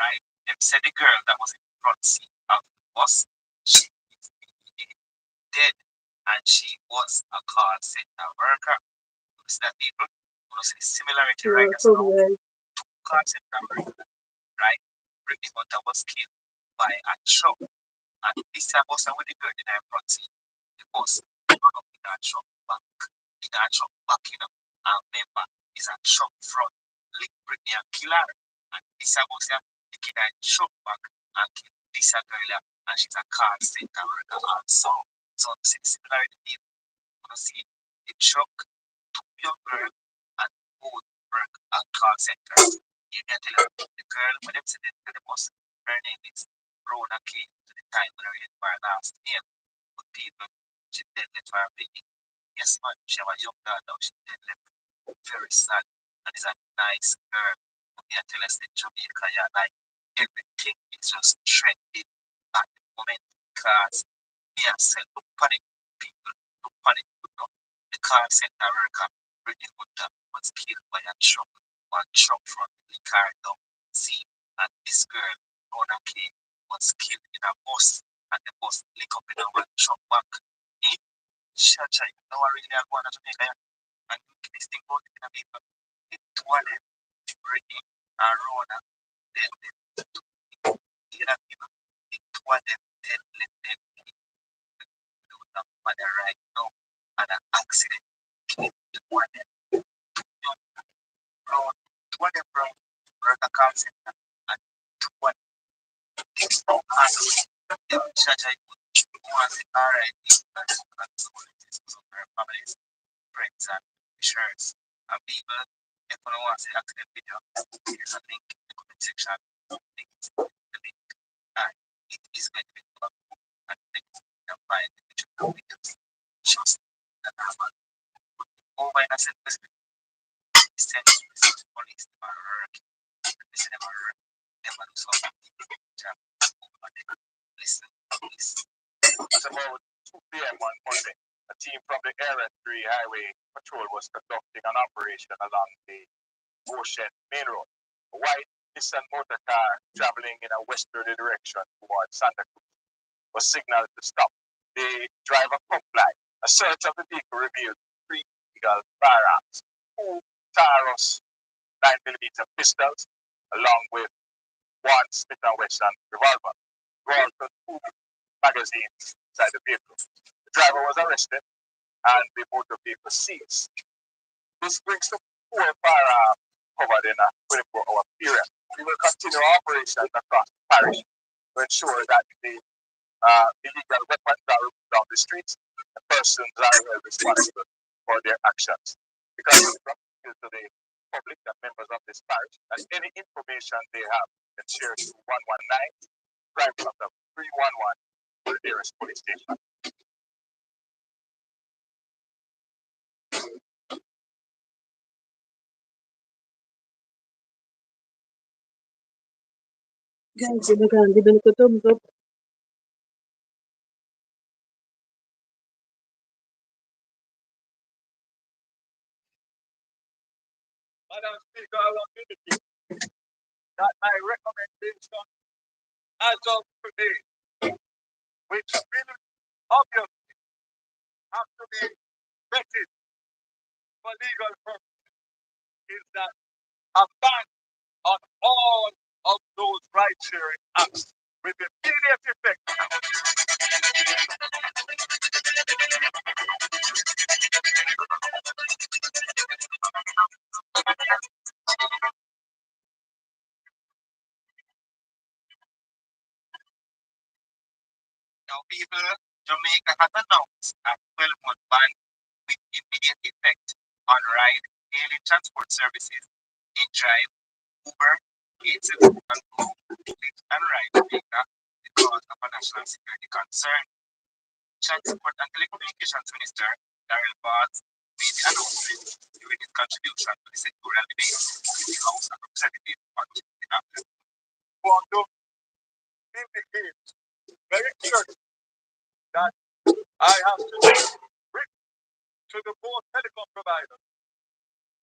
Right? Them said the girl that was in the front seat of the bus, she is dead, and she was a call center worker. You see that people? You know, see the similarity right now. So now, call center worker, right? Brittany Hunter was killed by a truck, and this time was with the girl in her front seat. The bus run up in that truck back, you know, and remember, it's a truck front, link Brittany and kill her. And this time was the kid that truck back and kill this girl, and she's a call center worker also. So see the similarity people. You know, see the truck, two young girl, and both work at call center. You can tell the girl when them said the bus, her name is Rona came to the time when we had our last name. But people, she did let her baby. Yes, man, she have a young girl now, she did left. Very sad. And is a nice girl. But me tell us that Jamaica, yeah, like everything is just trending at the moment because me and said, look panic, people, look panic, you know. The car center worker, really good that was killed by a truck. One truck from the car down scene, and this girl, Rona K, was killed in a bus, and the bus lick up in a one truck back. Eh? Shacha, you know, I really are going to Jamaica, and this thing about it in a paper. The two of them, Brittany and Rona, then the other people, the two of them, then let them do that mother right now, and an accident killed the one of them. Young Brown, two of them brown, work a car center, and two of them, things don't happen. Them Shacha, you want to say, all right, that's what it is for our families, friends, and insurance. And people, if you want to see accident video, here's a link in the comment section. Link the link, and it is going to be available. And next, you can find the digital videos. Just that happen. Over in a sentence, send the police to our work. Listen to our work. Never do something. Listen, listen. At about 2 p.m. on Monday, a team from the Area 3 Highway Patrol was conducting an operation along the Ocean Main Road. A white Nissan motor car traveling in a westerly direction towards Santa Cruz was signaled to stop. The driver complied. A search of the vehicle revealed 3 illegal firearms, 2 Taurus 9mm pistols, along with 1 Smith & Wesson revolver. Also 2 magazines inside the vehicle. The driver was arrested and the motor vehicle seized. This brings the 4 firearms covered in a 24-hour period. We will continue operations across the parish to ensure that the illegal weapons are removed down the streets. The persons are held responsible for their actions. Because we appeal to the public and members of this parish that any information they have can share to 119, crime number 311 for the nearest police station. Guys, give it a thumbs up. Madam Speaker, I want to indicate that my recommendation as of today, which will obviously have to be vetted for legal purposes, is that a ban on all of those ride-sharing apps with immediate effect Now, people, Jamaica has announced a 12-month ban with immediate effect on ride hailing transport services in Drive, Uber, Eats, and Go, Lyft, and Ride Jamaica because of a national security concern. Transport and Telecommunications Minister Darrell Barnes made the announcement during his contribution to the sectoral debate in the House of Representatives on Tuesday afternoon. Quando indicates very clearly that I have to written to the board telecom provider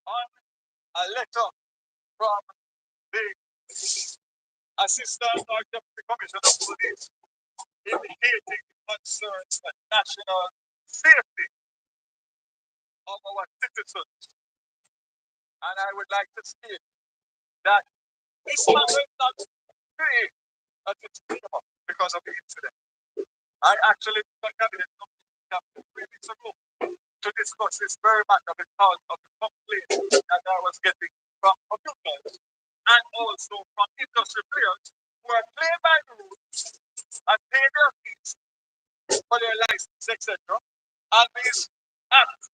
on a letter from the Assistant or Deputy Commissioner of Police indicating concerns for national safety of our citizens. And I would like to state that this matter is not free at its minimum because of the incident. I actually took a cabinet meeting 3 weeks ago to discuss this very matter because of the complaints that I was getting from commuters and also from industry players who are playing by the rules and pay their fees for their license, etc. And these acts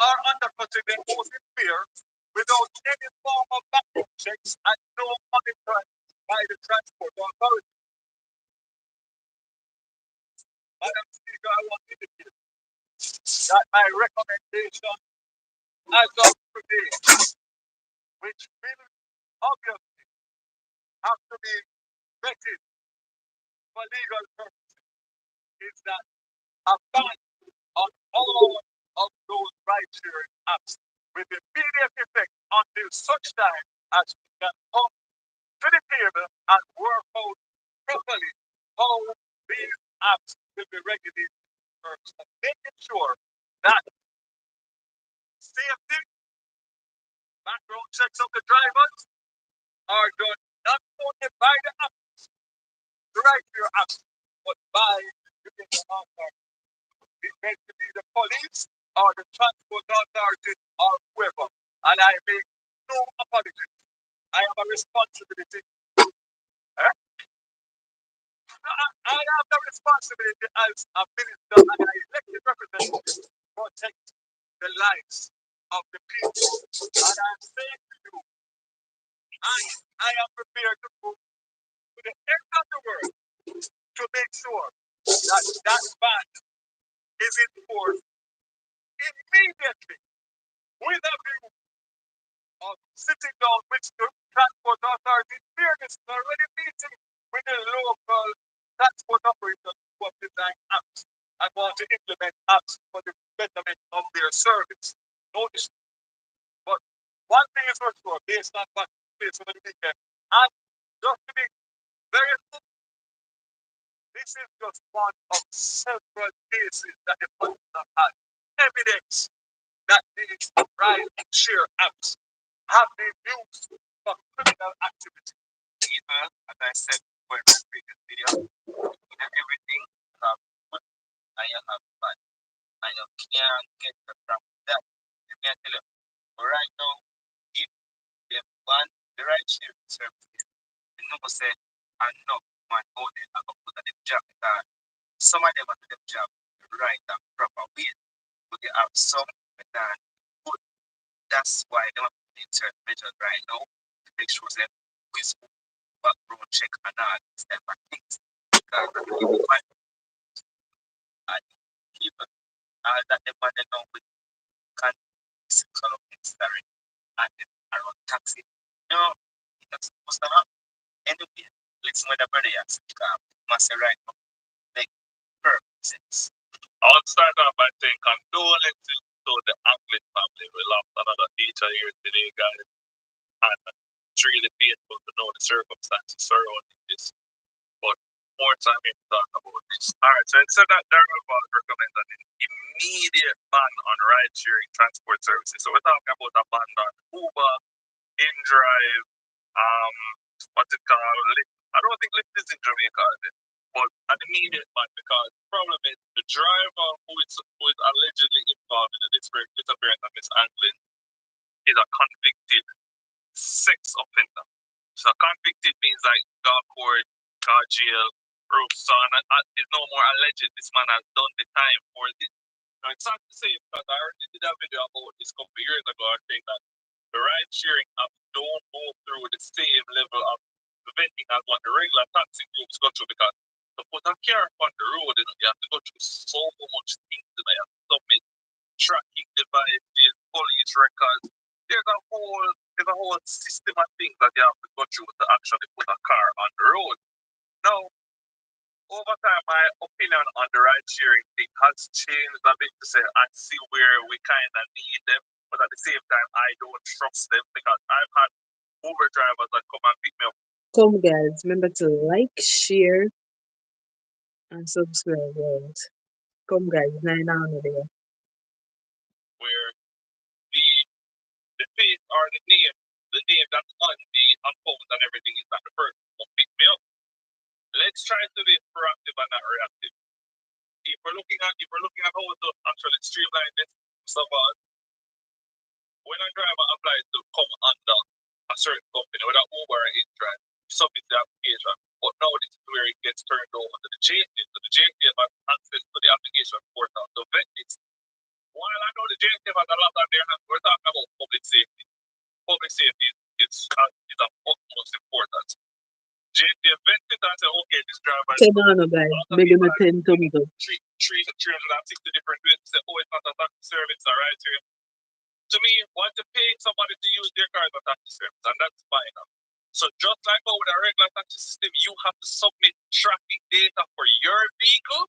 are undercutting their own fear without any form of background checks and no monitoring by the transport authority. Madam Speaker, I want to indicate that my recommendation as of today, which will obviously have to be vetted for legal purposes, is that a ban on all of those ride-sharing apps with immediate effect until such time as we can come to the table and work out properly how these apps will be regulated first, and making sure that safety background checks of the drivers are done not only by the apps, the right-share apps, but by the authority. It may be the police or the transport authority or whoever. And I make no apology. I have a responsibility. Eh? I have the responsibility as a minister and an elected representative to protect the lives of the people. And I'm saying to you, I am prepared to go to the end of the world to make sure that that ban is enforced immediately with a view of sitting down with the transport authority. Fairness is already meeting with the local transport operators who have designed apps and want to implement apps for the betterment of their service. No issue. But one thing is for sure, based on what took place over the weekend, and just to be very clear, this is just one of several cases that the police have had evidence that these ride and share apps have been used for criminal activity. Even, as I said before in my previous video, in everything you have good and you have bad. And you can't get from that. You can't tell them. But right now, if they want the right share services, the number said, and no man out there are going to put them job because some of them are to them job the right and proper way. But they have some that good. That's why they want to take certain measures right now to make sure that we background check and all these type of things. Because people might and people that they want to know with kind of things that are around taxi. You know, that's supposed to happen. Anyway, listen what the brother has because must say right now make perfect sense. I'll start off by saying condolences to the Anglin family. We lost another teacher here today, guys. And it's really painful to know the circumstances surrounding this. But more time to talk about this. Alright, so it said that Darrell Ball recommends an immediate ban on ride sharing transport services. So we're talking about a ban on Uber, InDrive, what's it called? Lyft. I don't think Lyft is in Jamaica, is it? But an immediate ban because the problem is the driver who is allegedly involved in the disappearance of Miss Anglin is a convicted sex offender. So convicted means like dog court, dog jail, Proof. So it's no more alleged. This man has done the time for this. Now it's not the same because I already did a video about this a couple of years ago. I think that the ride sharing apps don't go through the same level of vetting as what the regular taxi groups go through because to put a car on the road, you have to go through so much things. You have to submit tracking devices, police records. There's a whole system of things that you have to go through to actually put a car on the road. Now, over time, my opinion on the ride sharing thing has changed a bit to say I see where we kind of need them, but at the same time, I don't trust them because I've had Uber drivers that come and pick me up. Come, guys, remember to like, share, and subscribe, guys. Come, guys, 9 hours there. Where the the face or the name that's on the phone and everything is not the person who pick me up. Let's try to be proactive and not reactive. If we're looking at how to actually streamline this, suppose when a driver applies to come under a certain company, whether Uber or InDrive, submit the application. But now this is where it gets turned over to the JT. So the JT has access to the application portal to vet it. While I know the JT has a lot on their hands, we're talking about public safety. Public safety is of utmost importance. JT vets it and say, okay, this driver is 10 hours, guys. Maybe not 10 thumbs up. 360 different ways to say, oh, it's not a taxi service, all right? To me, once you're paying somebody to use their car as a taxi service, and that's fine. So just like with a regular taxi system, you have to submit tracking data for your vehicle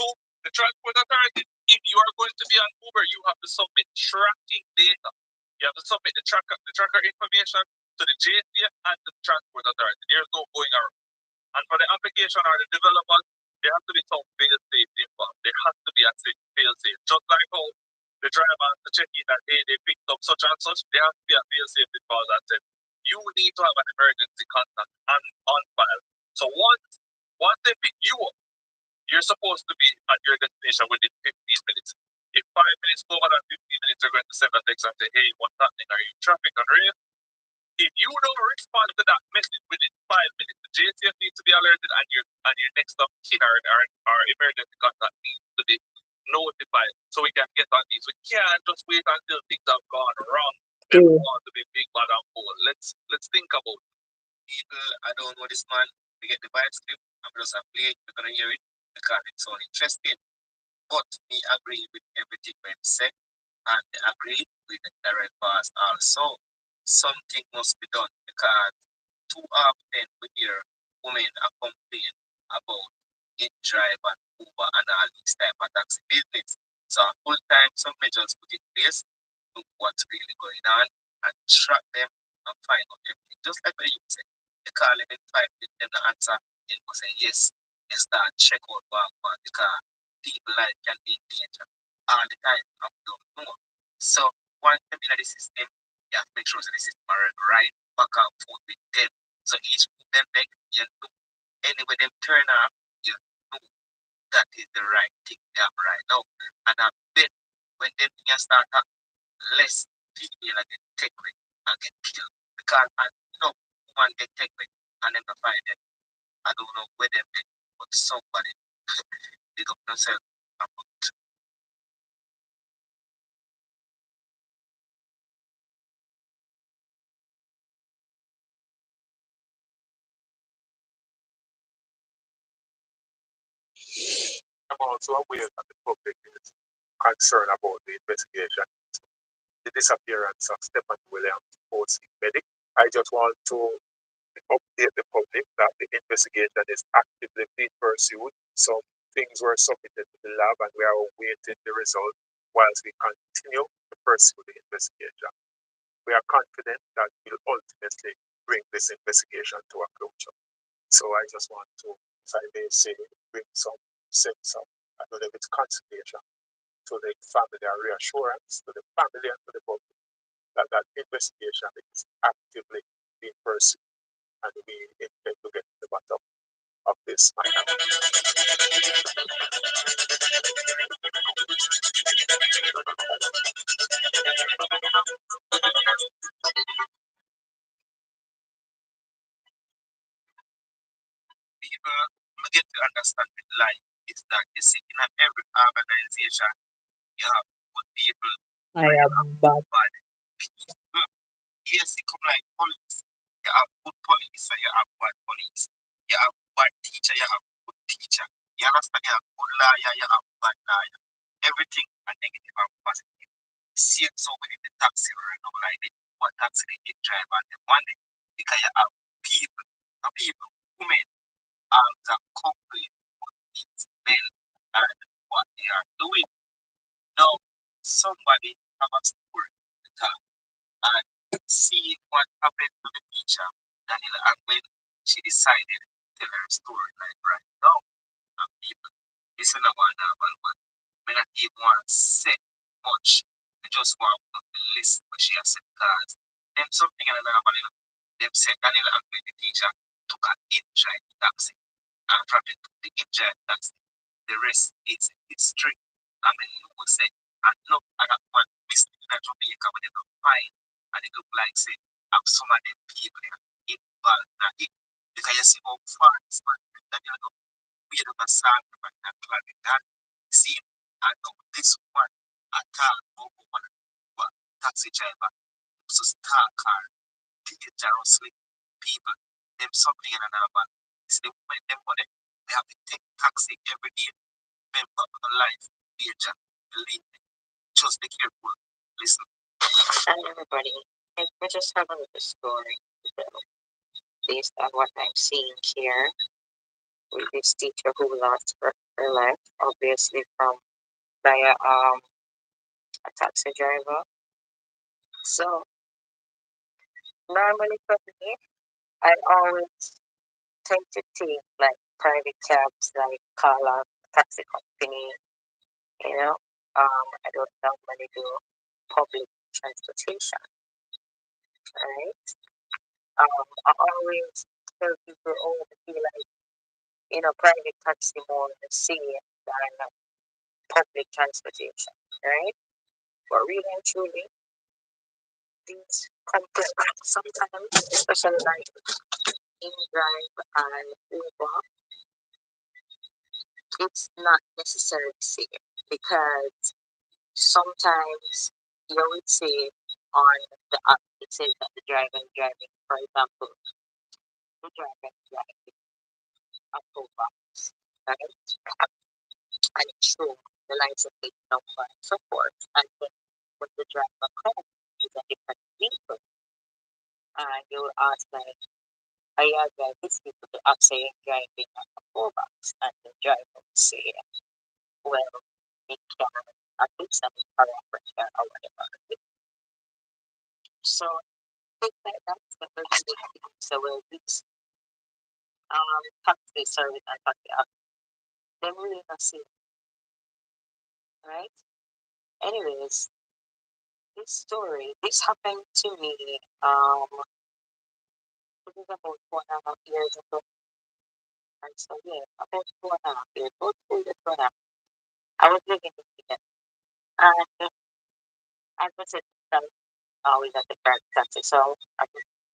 to the transport authority. If you are going to be on Uber, you have to submit tracking data. You have to submit the tracker information to the JTF and the transport authority. There's no going around. And for the application or the developers, there has to be some fail safe involved. There has to be a fail safe. Just like how the driver has to check in that they picked up such and such, there has to be a fail safe involved that says you need to have an emergency contact on file. So once they pick you up, you're supposed to be at your destination within 15 minutes. If 5 minutes go over that 15 minutes, they're going to send a text and say, hey, what's happening? Are you in traffic on rail? If you don't respond to that message within 5 minutes, the JTF needs to be alerted and your next of kin or emergency contact needs to be notified so we can get on these. We can't just wait until things have gone wrong. People want to be big bad and bold. Let's think about it. People, I don't know this man. We get the vibe clip. I'm just a play it. We're gonna hear it because it's so interesting. But we agree with everything we said and agree with the direct pass also. Something must be done because too often we hear women are complaining about InDrive and Uber and all these type of taxi business. So full time some measures put in place to what's really going on and track them and find out everything. Just like what you said, you call them in 5 minutes, them the answer, then you say yes, you start check out what the car. People life can be in danger all the time and we don't know. So once them in the system, you have to make sure that the system are right back and forth with them. So each of them make you know anyway them turn up, you know that is the right thing they have right now. And I bet when them things start up, less female get take with and get killed. Because one get take with and then to find them. I don't know where them get, but somebody big up themselves about. I'm also aware that the public is concerned about the investigation, the disappearance of Stephen Williams, post medic. I just want to update the public that the investigation is actively being pursued. Some things were submitted to the lab and we are awaiting the result whilst we continue to pursue the investigation. We are confident that we'll ultimately bring this investigation to a closure. So I just want to, as I may say, bring some sense of, I don't know if it's consolation to the family and reassurance to the family and to the public that that investigation is actively being pursued and we intend to get to the bottom of this matter. People I get to understand with life is that you see in every organization you have good people I and you have am back. bad people. Yes, it come like police. You have good police and you have bad police. You have bad teacher, you have good teacher. You understand? You have good lawyer, you have bad lawyer. Everything are negative and positive. See it so within the taxi right now, like the what taxi they get driver and the money. Because you have people, the people, women, the company, what needs men and what they are doing. Now, somebody have a story to tell and see what happened to the teacher, Daniela, and when she decided to tell her story, like right now, and people listen about that one, may not even want to say much. They just want to listen what she has said because them something and another one, them said Daniela and when the teacher took an in-drive taxi and from the in-drive taxi, the rest is history. I mean, you would say, and look, I got one mistake in Jamaica when they don't find, and it look like, say, some of them people in involved in it. Because you see how far this man that you know, we have a song about that club in that. See, I know this one, I can't go over one taxi driver, so star car, dangerously people, them something and another one. See, they when them money, they have to take taxi every day member of the life, danger, believe me. Just be careful. Listen. And everybody, we just have a little story based on what I'm seeing here with this teacher who lost her life, obviously from by a taxi driver. So normally for me, I always tend to take like private cabs, like call a taxi company, you know. I don't normally do public transportation, right? I always tell people, oh, I feel like, private taxi more safe than public transportation, right? But really and truly, these complex sometimes, especially like InDrive and Uber, it's not necessarily safe because sometimes you would say on the app, it says that the driver is driving, for example, the driver is driving a toolbox, right? And it shows the license plate number and so forth. And then when the driver comes, is a different vehicle. And you will ask like, I have this people to ask say driving a toolbox and the driver will say, well, it can at least a parameter or whatever. So things like that, but the really so well this taxi service and taxi app, they really not see, right? Anyways, this happened to me it is about 4.5 years ago. And so yeah, about 4.5 years, about 2 years, 4.5. I was living in Sweden and I was at always at the back country, so I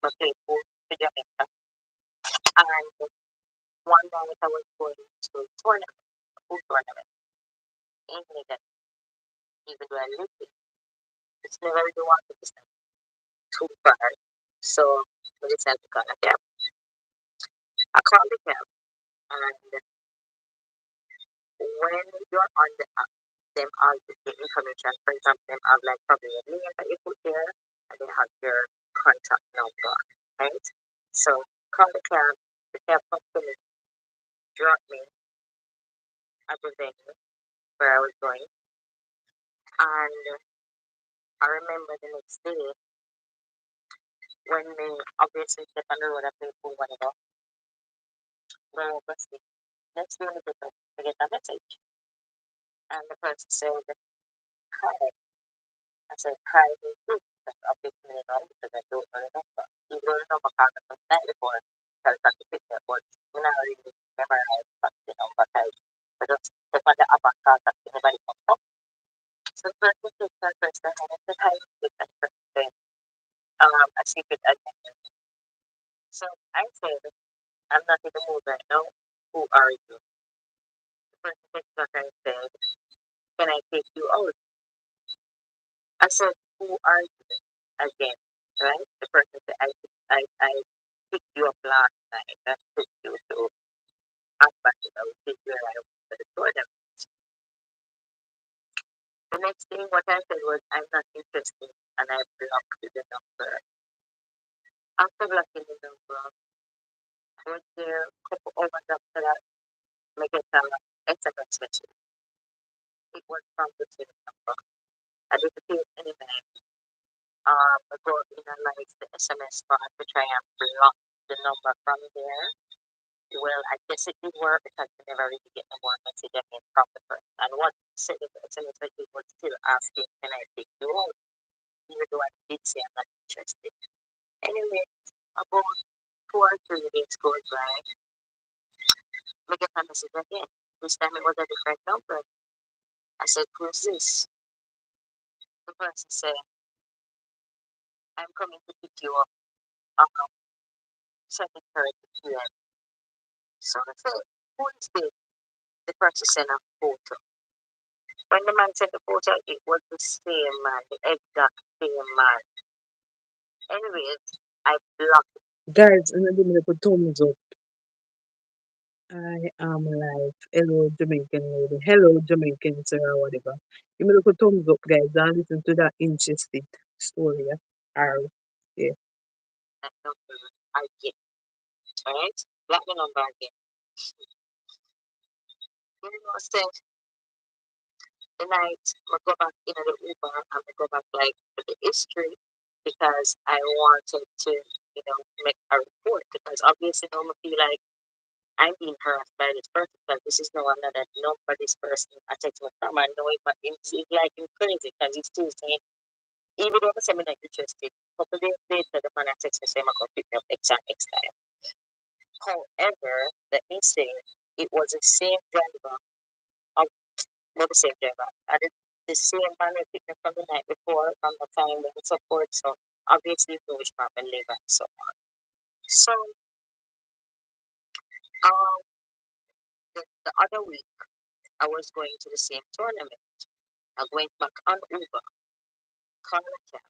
was playing food to Jamaica. And one night I was going to a tournament, a food tournament in Sweden, even though I lived in it's never really wanted to stay too far. So we decided to call a cab. I called the cab and when you're on the app, them all the information, for example, them have like probably a name that you put there and they have your contact number, right? So call the cab company dropped me at the venue where I was going. And I remember the next day when they obviously step on the road and pay for whatever, where I was sleep. Next day I get a message and the person said, hi. I said, hi, who's this? That's obviously the number because I don't know the number. Even though the number contact was that before, because I took the picture, but when I really memorize the number, because I just step on the app and contact anybody comes up. So the person takes that person and I said, hi, who's this? And the person said, a secret identity. So I said, I'm not in the mood right now. Who are you? The person picked up and said, can I take you out? I said, who are you again? Right? The person said, I picked you up last night and took you to hospital. I will take you right over to the toilet. The next thing what I said was, I'm not interested, and I blocked the number. After blocking the number, I went there a couple hours after that, I get a SMS message. It was from the same number. I didn't feel any man. I go analyze the SMS part to try and block the number from there. Well, I guess it did work because I never really get no more message again from the person. And what said the SMS message was still asking, can I take you out? Even though I did say I'm not interested. Anyway, about 2 or 3 days goes by, I get a message again. This time it was a different number. I said, who's this? The person said, I'm coming to pick you up around 7:30 p.m. So I said, who is this? The person sent a photo. When the man sent the photo, it was the same man, the exact same man. Anyways, I blocked it. Guys, and give me a thumbs up. I am live. Hello, Jamaican lady. Hello, Jamaican sir, or whatever. Give me a thumbs up, guys, and listen to that interesting story. Yeah. Yeah. That number again. Alright? Block the number again. You know, said the night I go back in the Uber and I go back like to the history because I wanted to, make a report because obviously I'm gonna feel like I'm being harassed by this person because this is no another number this person I text my from. I know it, but it's like him crazy because he's still saying even though I say me not interested, couple days later the man I text me saying I'm gonna pick me up next time. However, let me say it was the same driver of not the same driver. I did the same man who picked me from the night before from the time when it's support, so obviously you know which map and live and so on. So um the other week I was going to the same tournament. I went back on Uber, called a cab,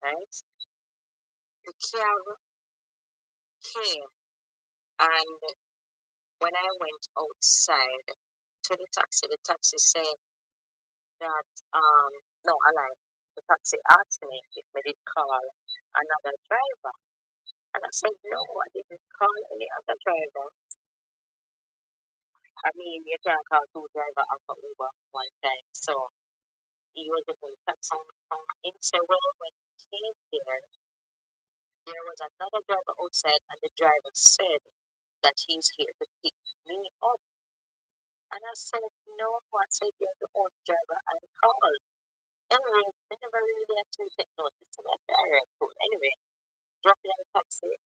right? The cab came and when I went outside to the taxi said that no, I lied. The taxi asked me if I did call another driver. And I said, no, I didn't call any other driver. I mean, you can't call two drivers after Uber one time. So he was able to taxi in Seoul when he came there was another driver outside and the driver said that he's here to pick me up. And I said, no, I said you're the only driver I called. Anyway, they never really actually take notice to that direct code. Anyway, drop in the taxi,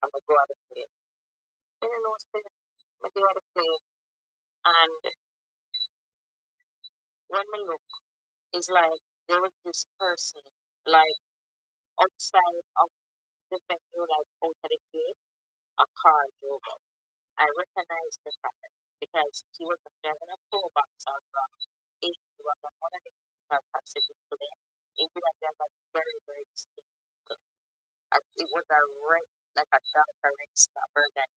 I'm gonna go out of the plane. And you know what's the I go out of the plane and when I look, it's like there was this person like outside of the venue, like out of the gate, a car drove up. I recognized the car because he was driving a tow box out from it was one of the taxi today. It was like very, very distinct. It was a red, like a darker red stopper that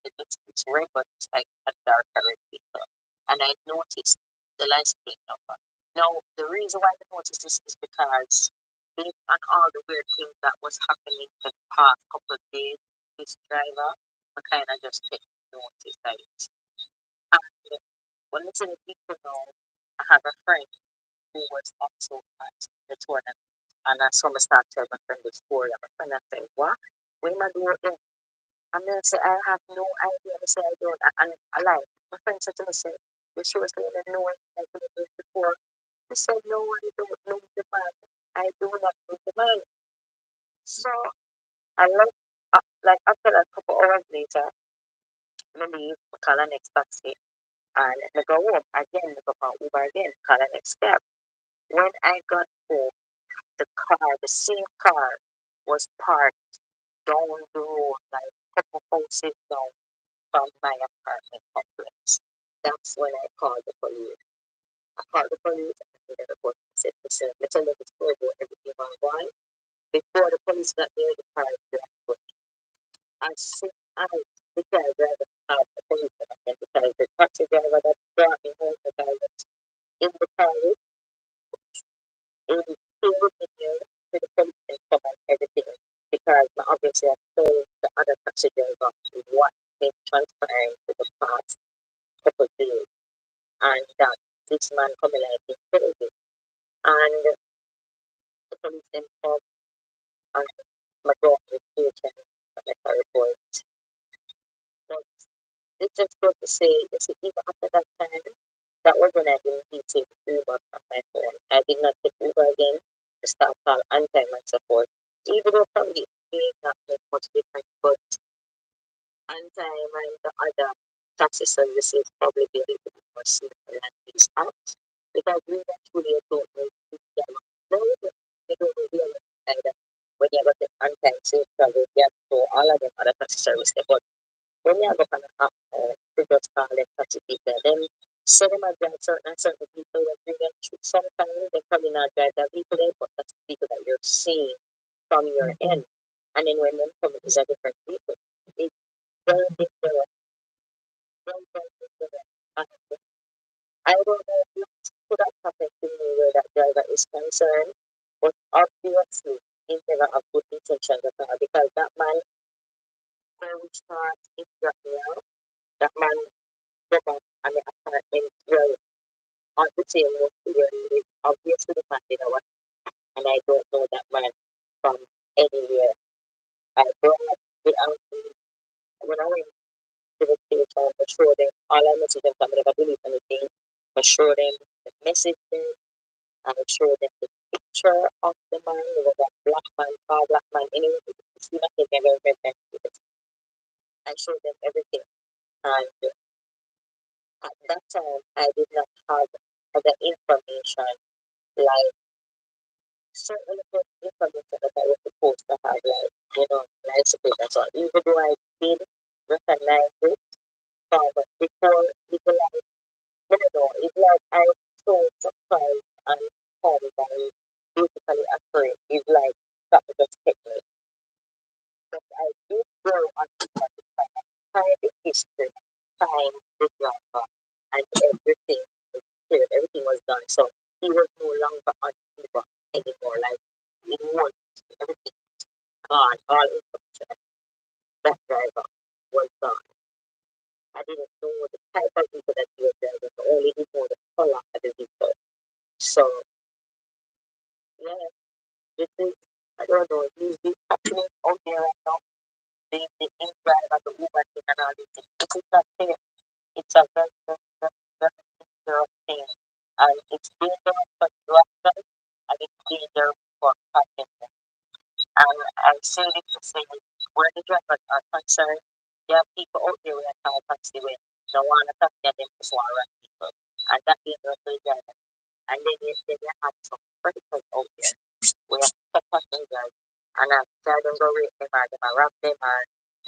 it's red, but it's like a darker red picture. And I noticed the license plate number. Now, the reason why I noticed this is because based on all the weird things that was happening the past couple of days, this driver, I kind of just take notice that it. And when it's in the people know, I have a friend who was also at the tournament. And I saw me start telling my friend the story. And my friend I said, what? What am I doing there? And then I said, I have no idea. I said, I don't. And I lied. My friend said to me, say, you seriously didn't know anything like this before? He said, no, I don't know the man. I do not know the man. So I left, like after a couple hours later, I leave, I call the next taxi. And I go home again, I go on Uber again, call the next cab. When I got home, the same car was parked down the road, like a couple houses down. from my apartment complex. That's when I called the police. I called the police and they report. I said, listen, let's tell them the story about everything on why. Before the police got there, the car was I see I the guy driver out the police and because the taxi driver that brought me home, the guy was in the car with and he was in there to the police and come and everything because obviously I told the other taxi driver what been transpiring for the past couple of days and that this man coming like in crazy and the police then come and my daughter was taken and I report. But it's just good to say, you see, even after that time, that was when I didn't take Uber from my phone. I did not take Uber again to start call on time and support. Even though probably it may not make much difference, but on time and the other taxi services probably be a little bit more simple than these apps. Because we actually don't know if they are no, they don't really either. When you have the on time safe travel, you have to all of them other taxi services. But when you have a kind of app to just call them taxi people, then so them are drive certain people that bring them through. Sometimes they probably not drive that people there, but that's the people that you're seeing from your Mhm. end. And then when them come, it's a different people. It's very different, very different. And I don't know if it could have happened to me where that driver is concerned, but obviously he never have good intentions at all because that man, when we start in that now, that man got up and the apartment well on the same road where he live. Obviously the man didn't want, and I don't know that man from anywhere. I don't know the outfit. When I went to the station, I showed them all I messaged them, so I never believe anything. I showed them the message them, and I showed them the picture of the man. There was a black man, tall black man. Anyway, it's nothing I ever remember. I showed them everything. And at that time, I did not have other information like certain information that I was supposed to have, like, life support and so on. Even though I did recognize it, but before people like, I don't know, it's like I was so surprised and calmed and basically afraid. It's like that just hit me. But I did go on to find the history, find the drama, and everything was clear, everything was done. So he was no longer on Cuba anymore. Like, he was everything gone, all information. That driver was gone. I didn't know the type of vehicle that he was driving, but only he knew the color of the vehicle. So, yeah, this is, I don't know, these happening out there right now. The in-drive and the Uber thing and all these things. It is not fair. It's a very, very, very, very dangerous thing. And it's dangerous for drivers and it's dangerous for passengers. And I say this to say, where the drivers are concerned, there are people out there who are trying to taxi with no one to taxi and them just want to run people. And that dangerous for the driver. And then you have some predators out there where take passengers and tell them go rape them or them rob them or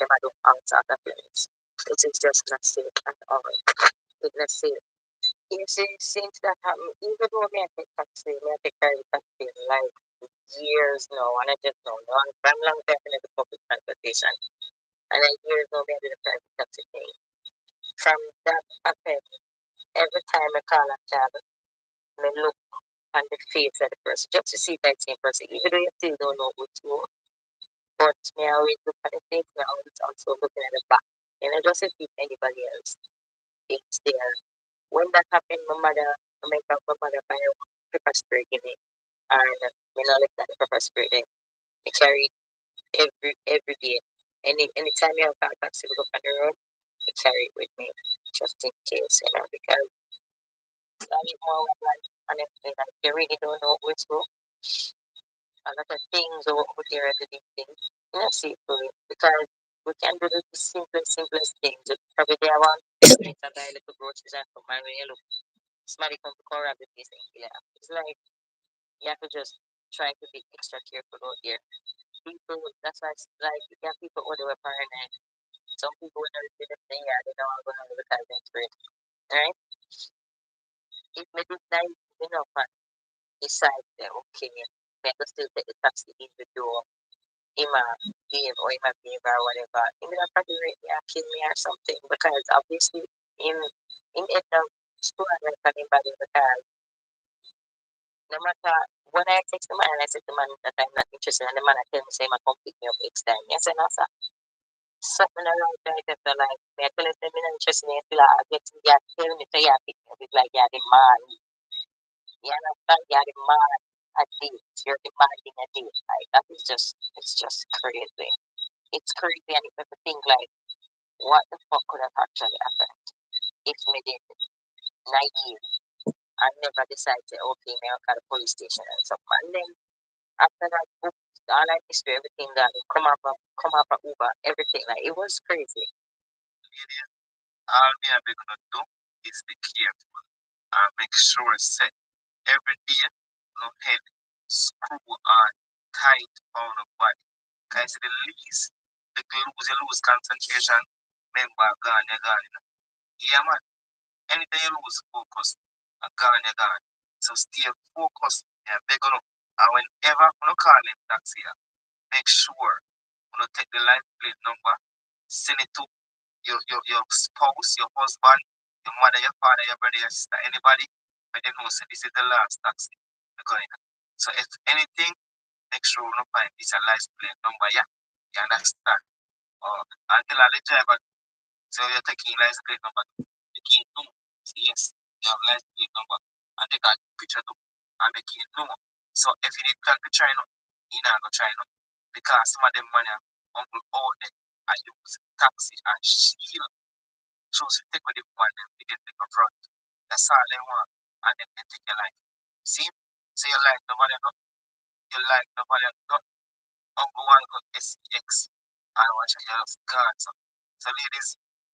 them do all sorts of things. It is just not safe at all. It's not safe. You see, since that happened, even though me I take taxi, me I take private taxi like years now, and I just know long time in the public transportation, and I years now me I do the private taxi thing. From that happened, every time I call a cab, me look on the face of the person just to see if I see the person, even though you still don't know who to. But me I always look at the face, me I always also looking at the back, and I just to see if anybody else is there. When that happened, my mother, I make up my mother buy pepper spray in it. And when I looked at the pepper spray, then I carry it every day. Anytime you have a taxi look on the road, I carry it with me just in case, because I need more like honestly, like you really don't know where to go. A lot of things over there are the big things. See for it because we can do the simplest things. Probably day one, it's a buy little groceries and come and when you look, somebody come to corral the these things. Yeah. It's like you have to just try to be extra careful out there. People, that's why it's like you have people all the way paranoid. Some people when they see the thing, yeah, they don't want to go home because they're afraid. Right? If me did not enough and decide that okay, me to still take the taxi in the door, him a behave or him a behave or whatever, him will probably rate me and kill me or something because obviously him end up storing anybody because no matter when I text the man and I said the man that I'm not interested and the man I tell me say my come pick me up next time. Yes and answer. Something around right after like me I tell him say me not interested in feel like I get to yeah tell me say yeah pick me up. It's like yeah the man. Yeah, understand yeah the man a date. You're demanding a date. Like that is just it's just crazy. It's crazy and it makes me think like what the fuck could have actually happened if me did naive and never decide to okay me I'll call the police station and stuff. And then after that, all I missed everything that come up, Uber, everything. Like it was crazy. All me are gonna do is be careful and make sure set every day no head screw on tight on the body. Guys, the least you lose concentration, remember gone, you're gone. Yeah man. Anything you lose focus, gone, you're gone. So stay focused, yeah, big on. And whenever you call in taxi, make sure you take the life plate number, send it to your spouse, your husband, your mother, your father, your brother, your sister, anybody, but they know say this is the last taxi you're going on. So if anything, make sure you find this a license plate number, yeah? You understand? Until I let driver, so you're taking license plate number, the key no. Say yes, you have license plate number, and take a picture too, and the key no. So if you didn't plan to try no, you not gonna try no. Because some of them money uncle all them I use taxi and shield. So you take with the one them they get the front. That's all they want. And then they take your life. See? So your life nobody not your life nobody not uncle one got SEX and watch your health God. So ladies,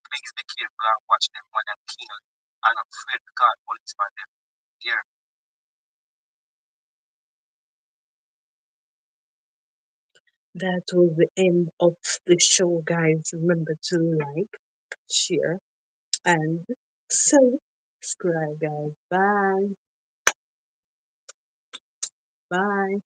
please be careful and watch them when they kill and afraid to call police for them. Here. That was the end of the show, guys. Remember to like, share, and subscribe, guys. Bye. Bye.